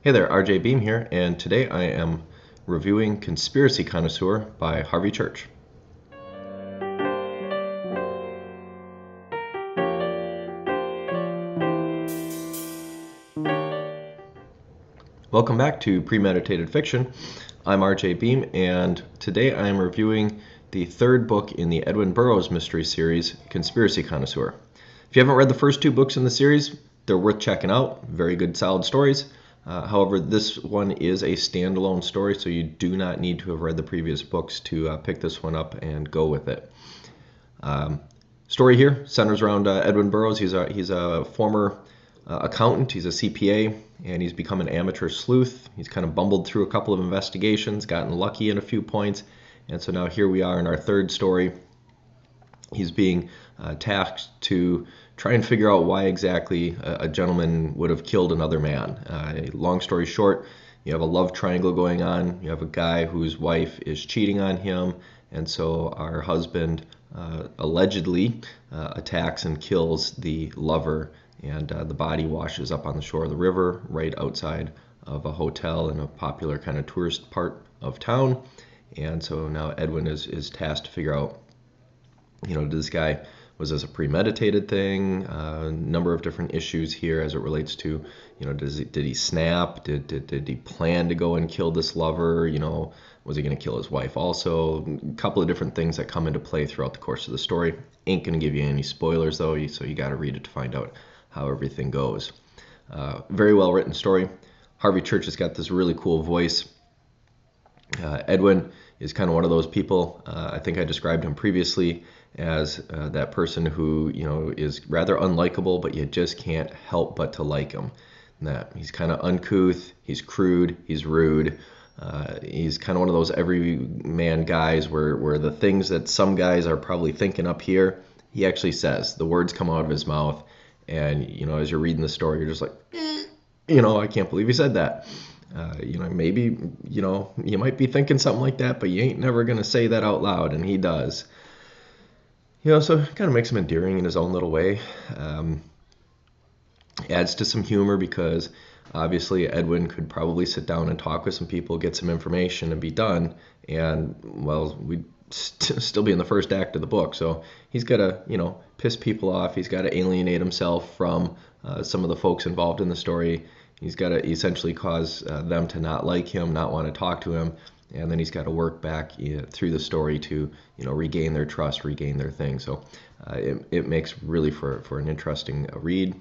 Hey there, RJ Beam here, and today I am reviewing Conspiracy Connoisseur by Harvey Church. Welcome back to Premeditated Fiction. I'm RJ Beam, and today I am reviewing the third book in the Edwin Burroughs mystery series, Conspiracy Connoisseur. If you haven't read the first two books in the series, they're worth checking out. Very good, solid stories. However, this one is a standalone story, so you do not need to have read the previous books to pick this one up and go with it. Story here centers around Edwin Burroughs. He's a former accountant. He's a CPA, and he's become an amateur sleuth. He's kind of bumbled through a couple of investigations, gotten lucky in a few points, and so now here we are in our third story. He's being tasked to try and figure out why exactly a gentleman would have killed another man. Long story short, you have a love triangle going on. You have a guy whose wife is cheating on him, and so our husband allegedly attacks and kills the lover, and the body washes up on the shore of the river right outside of a hotel in a popular kind of tourist part of town. And so now Edwin is tasked to figure out, did this guy, was this a premeditated thing? A number of different issues here as it relates to, did he snap? Did he plan to go and kill this lover? Was he going to kill his wife also? A couple of different things that come into play throughout the course of the story. Ain't going to give you any spoilers though, so you got to read it to find out how everything goes. Very well written story. Harvey Church has got this really cool voice. Edwin is kind of one of those people. I think I described him previously as that person who is rather unlikable, but you just can't help but to like him. And that he's kind of uncouth, he's crude, he's rude. He's kind of one of those everyman guys where the things that some guys are probably thinking up here, he actually says. The words come out of his mouth, and as you're reading the story, you're just like, I can't believe he said that. Maybe you might be thinking something like that, but you ain't never gonna say that out loud, and he does. So it kind of makes him endearing in his own little way. Adds to some humor because obviously Edwin could probably sit down and talk with some people, get some information, and be done. And well, we'd still be in the first act of the book, so he's got to piss people off. He's got to alienate himself from some of the folks involved in the story. He's got to essentially cause them to not like him, not want to talk to him, and then he's got to work back through the story to regain their trust, regain their thing. So it makes really for an interesting read.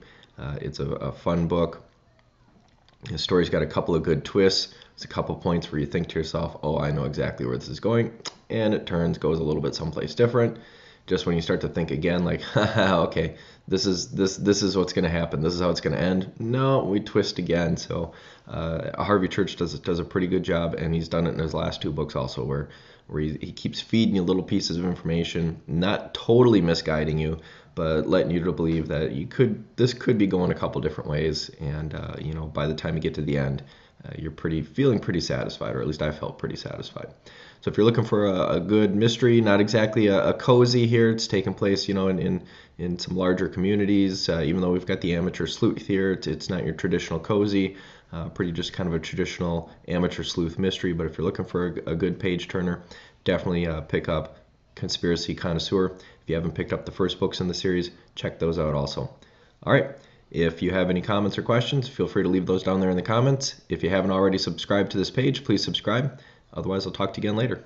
It's a fun book. The story's got a couple of good twists. There's a couple points where you think to yourself, oh, I know exactly where this is going, and it goes a little bit someplace different. Just when you start to think again, like, haha, okay, this is what's going to happen. This is how it's going to end. No, we twist again. So Harvey Church does a pretty good job, and he's done it in his last two books also, where he keeps feeding you little pieces of information, not totally misguiding you, but letting you to believe that this could be going a couple different ways, and by the time you get to the end, you're feeling pretty satisfied, or at least I felt pretty satisfied. So if you're looking for a good mystery, not exactly a cozy here, it's taking place in some larger communities. Even though we've got the amateur sleuth here, it's not your traditional cozy, pretty just kind of a traditional amateur sleuth mystery. But if you're looking for a good page turner, definitely pick up Conspiracy Connoisseur. If you haven't picked up the first books in the series, check those out also. All right. If you have any comments or questions, feel free to leave those down there in the comments. If you haven't already subscribed to this page, please subscribe. Otherwise, I'll talk to you again later.